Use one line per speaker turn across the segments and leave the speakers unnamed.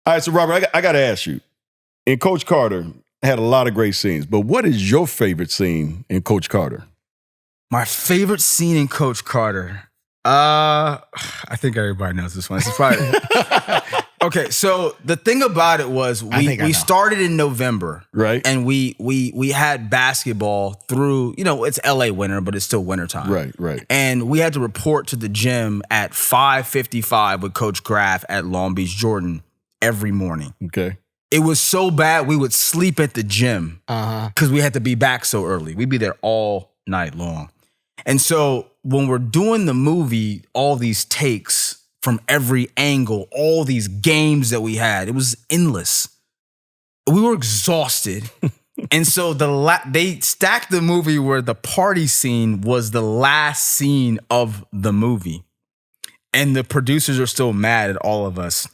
All right, so Robert, I got to ask you. In Coach Carter, had a lot of great scenes, but what is your favorite scene in Coach Carter?
My favorite scene in Coach Carter. I think everybody knows this one. It's probably okay. So the thing about it was we started in November,
right?
And we had basketball through. It's LA winter, but it's still wintertime,
right.
And we had to report to the gym at 5:55 with Coach Graff at Long Beach, Jordan, every morning.
Okay.
It was so bad we would sleep at the gym because we had to be back so early. We'd be there all night long. And so when we're doing the movie, all these takes from every angle, all these games that we had, it was endless. We were exhausted. And so they stacked the movie where the party scene was the last scene of the movie. And the producers are still mad at all of us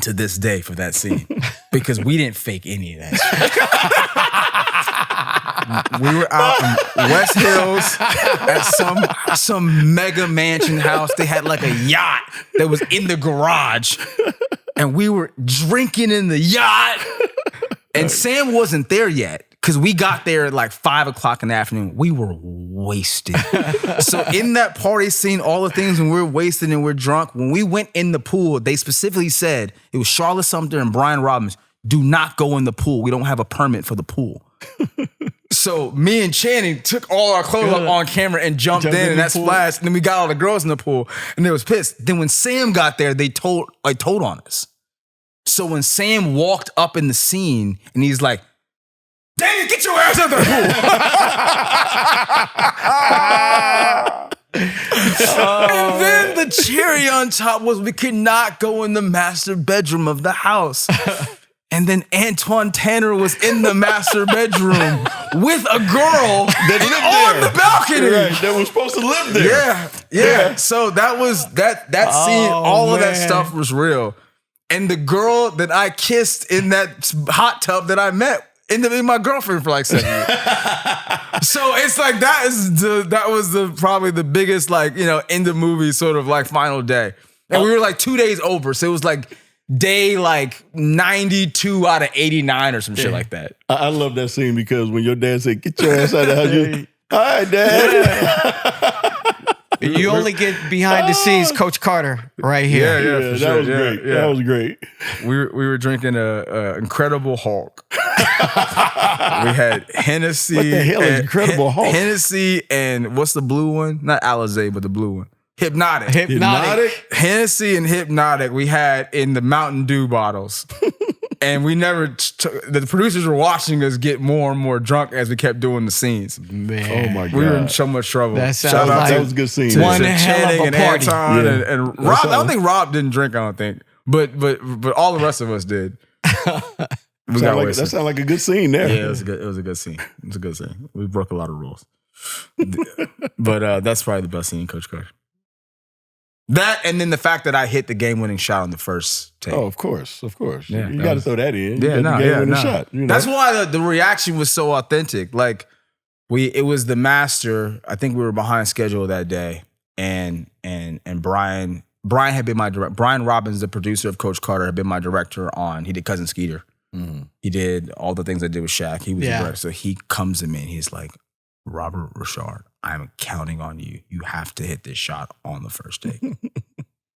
to this day for that scene because we didn't fake any of that. We were out in West Hills at some mega mansion house. They had like a yacht that was in the garage, and we were drinking in the yacht. And Sam wasn't there yet because we got there at like 5 o'clock in the afternoon. We were wasted. So in that party scene, all the things when we're wasted and we're drunk, when we went in the pool, they specifically said, it was Charlotte Sumter and Brian Robbins, do not go in the pool. We don't have a permit for the pool. So me and Channing took all our clothes up on camera and jumped in and that splashed. And then we got all the girls in the pool and they was pissed. Then when Sam got there, they told on us. So when Sam walked up in the scene and he's like, Daniel, get your ass out of the pool. And then the cherry on top was we could not go in the master bedroom of the house. And then Antoine Tanner was in the master bedroom with a girl that on the balcony.
Right, that was supposed to live there.
Yeah. So that was that scene, all of that stuff was real. And the girl that I kissed in that hot tub that I met ended up being my girlfriend for like 7 years. So it's like that was probably the biggest in the movie sort of like final day. And we were like 2 days over. So it was like day like 92 out of 89 or some shit like that.
I love that scene because when your dad said, get your ass out of the house, all right, Dad.
You only get behind the scenes Coach Carter right here.
Yeah, that was great. Yeah. That was great.
We were drinking a Incredible Hulk. We had Hennessy.
What the hell is Incredible Hulk?
Hennessy and what's the blue one? Not Alizé, but the blue one. Hypnotic. Hennessy and Hypnotic we had in the Mountain Dew bottles. And we never, the producers were watching us get more and more drunk as we kept doing the scenes.
Man.
Oh my God.
We were in so much trouble.
That sounds like
that was a good scene.
One hell of a party.
Anton and Rob. I don't think Rob didn't drink, I don't think. But all the rest of us did.
That sounded like a good scene there.
Yeah, it was a good scene. It was a good scene. We broke a lot of rules. But that's probably the best scene in Coach Carter. That and then the fact that I hit the game-winning shot on the first take.
Oh, of course.
Yeah,
you got to throw that in.
Shot.
You know?
That's why the reaction was so authentic. Like it was the master. I think we were behind schedule that day, and Brian had been my director. Brian Robbins, the producer of Coach Carter, had been my director on. He did Cousin Skeeter. Mm-hmm. He did all the things I did with Shaq. He was the director. So he comes to me and he's like, Robert Ri'chard, I'm counting on you. You have to hit this shot on the first take.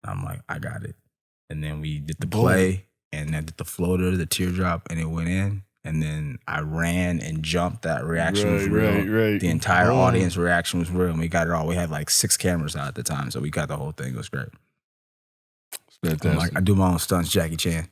I'm like, I got it. And then we did the play, and I did the floater, the teardrop, and it went in. And then I ran and jumped. That reaction was real.
Right.
The entire audience reaction was real, and we got it all. We had like 6 cameras out at the time, so we got the whole thing. It was great.
Fantastic.
I do my own stunts, Jackie Chan.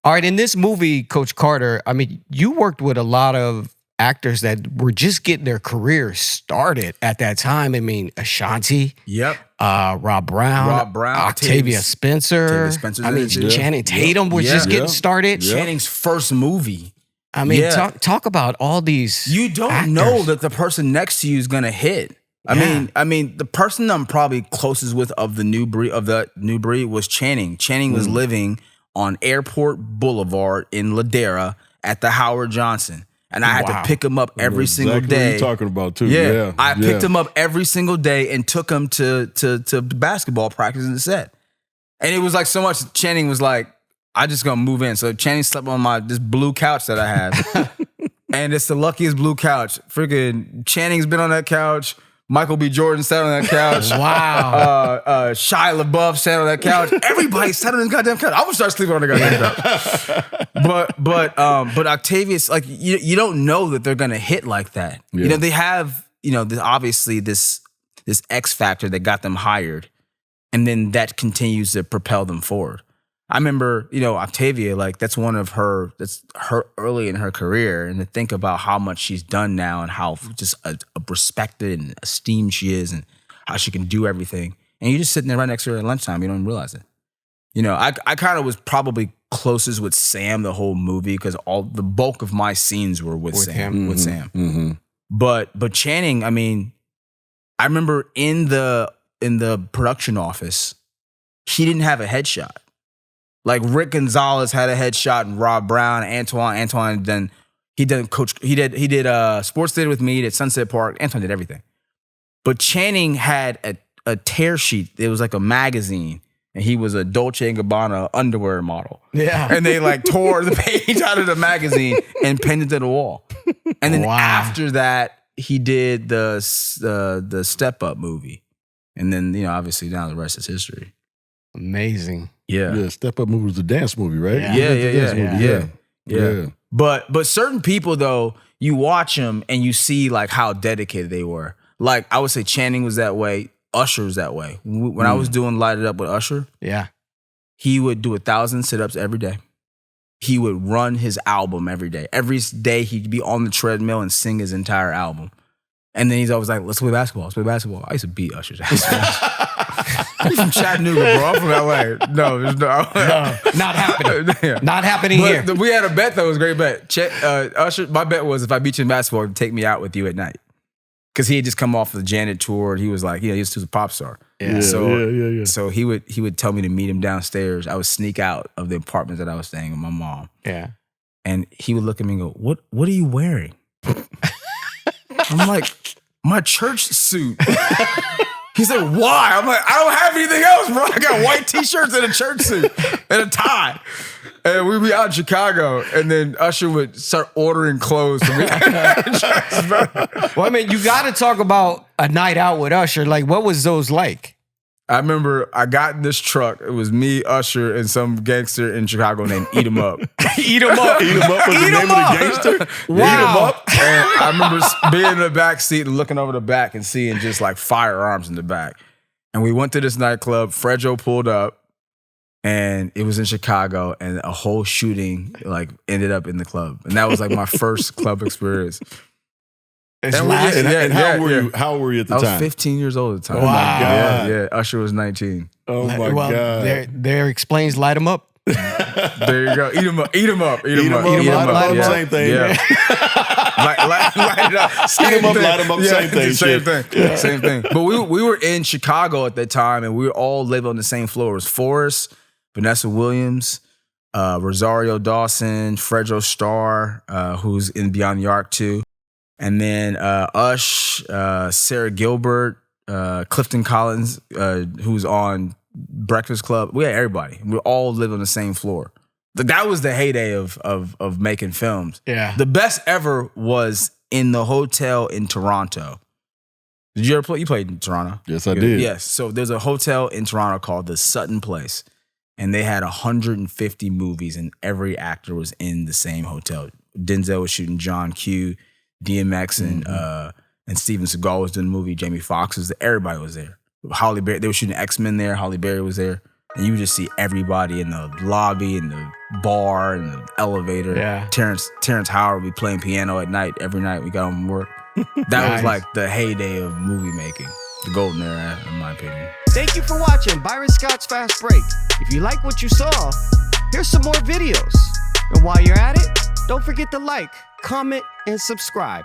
All right, in this movie, Coach Carter, I mean, you worked with a lot of actors that were just getting their careers started at that time. I mean, Ashanti.
Yep.
Rob Brown. Octavia Spencer. I mean, Channing Tatum was just getting started.
Channing's first movie.
I mean, talk about all these.
You don't know that the person next to you is gonna hit. I mean, the person I'm probably closest with of the new breed was Channing. Channing was living on Airport Boulevard in Ladera at the Howard Johnson. And I had to pick him up every single day.
What you're talking about too.
Yeah. I picked him up every single day and took him to basketball practice in the set. And it was like so much. Channing was like, I just gonna move in. So Channing slept on this blue couch that I had. And it's the luckiest blue couch. Freaking Channing's been on that couch. Michael B. Jordan sat on that couch.
Wow.
Shia LaBeouf sat on that couch. Everybody sat on the goddamn couch. I would start sleeping on the goddamn couch. But Octavia's like, you don't know that they're gonna hit like that.
Yeah.
You know, they have, obviously this X factor that got them hired, and then that continues to propel them forward. I remember, Octavia, like that's her early in her career, and to think about how much she's done now and how just a respected and esteemed she is and how she can do everything. And you're just sitting there right next to her at lunchtime. You don't even realize it. I kind of was probably closest with Sam the whole movie because the bulk of my scenes were with Sam.
him.
With Sam.
Mm-hmm.
But Channing, I mean, I remember in the production office, he didn't have a headshot. Like Rick Gonzalez had a headshot, and Rob Brown, Antoine he did Sports Theater with me, he did Sunset Park. Antoine did everything. But Channing had a tear sheet. It was like a magazine, and he was a Dolce & Gabbana underwear model.
Yeah.
And they like tore the page out of the magazine and pinned it to the wall. And then after that, he did the Step Up movie. And then, obviously now the rest is history.
Amazing.
Yeah, Step Up movie was the dance movie, right?
Yeah. But certain people though, you watch them and you see like how dedicated they were. Like I would say Channing was that way. Usher was that way. When I was doing Light It Up with Usher, he would do 1,000 sit-ups every day. He would run his album every day. Every day he'd be on the treadmill and sing his entire album. And then he's always like, let's play basketball. Let's play basketball. I used to beat Usher's ass. I'm from Chattanooga, bro. I'm from LA. No, there's no.
Not happening.
Yeah.
Not happening here.
We had a bet that was a great bet. Usher, my bet was if I beat you in basketball, he'd take me out with you at night. Because he had just come off the Janet tour. And he was like, he was a pop star.
Yeah.
So he would tell me to meet him downstairs. I would sneak out of the apartment that I was staying with my mom.
Yeah.
And he would look at me and go, What are you wearing? I'm like, my church suit. He's like, why? I'm like, I don't have anything else, bro. I got white t-shirts and a church suit and a tie. And we'd be out in Chicago, and then Usher would start ordering clothes for me.
Well, I mean, you got to talk about a night out with Usher. Like, what was those like?
I remember I got in this truck. It was me, Usher, and some gangster in Chicago named Eat 'em Up.
Eat 'em up.
Eat 'em Up was the name of the gangster?
Wow.
Eat 'em Up?
And I remember being in the back seat and looking over the back and seeing just like firearms in the back. And we went to this nightclub. Fredjo pulled up, and it was in Chicago, and a whole shooting like ended up in the club. And that was like my first club experience.
And how were you at the time?
I was 15 years old at the time.
Oh my God.
Yeah. Usher was 19.
Oh my God.
There explains Light 'em Up.
There you go. Eat 'em up. Eat 'em up.
Eat 'em up. Light 'em up. Same thing.
Yeah. light it up.
Eat 'em up. Light 'em up. Same thing.
Same thing. Yeah. Same thing. But we were in Chicago at that time, and we were all living on the same floor. It was Forrest, Vanessa Williams, Rosario Dawson, Fredro Starr, who's in Beyond the Arc too. And then Ush, Sarah Gilbert, Clifton Collins, who's on Breakfast Club. We had everybody. We all lived on the same floor. That was the heyday of making films.
Yeah.
The best ever was in the hotel in Toronto. Did you ever play? You played in Toronto?
Yes, I did.
Yes. So there's a hotel in Toronto called the Sutton Place. And they had 150 movies, and every actor was in the same hotel. Denzel was shooting John Q. DMX and Steven Seagal was doing the movie. Jamie Foxx was there. Everybody was there. Holly Berry, they were shooting X-Men there. Holly Berry was there. And you would just see everybody in the lobby, in the bar, in the elevator.
Yeah.
Terrence Howard would be playing piano at night. Every night we got home from work. That was like the heyday of movie making. The golden era, in my opinion.
Thank you for watching Byron Scott's Fast Break. If you like what you saw, here's some more videos. And while you're at it, don't forget to like, comment, and subscribe.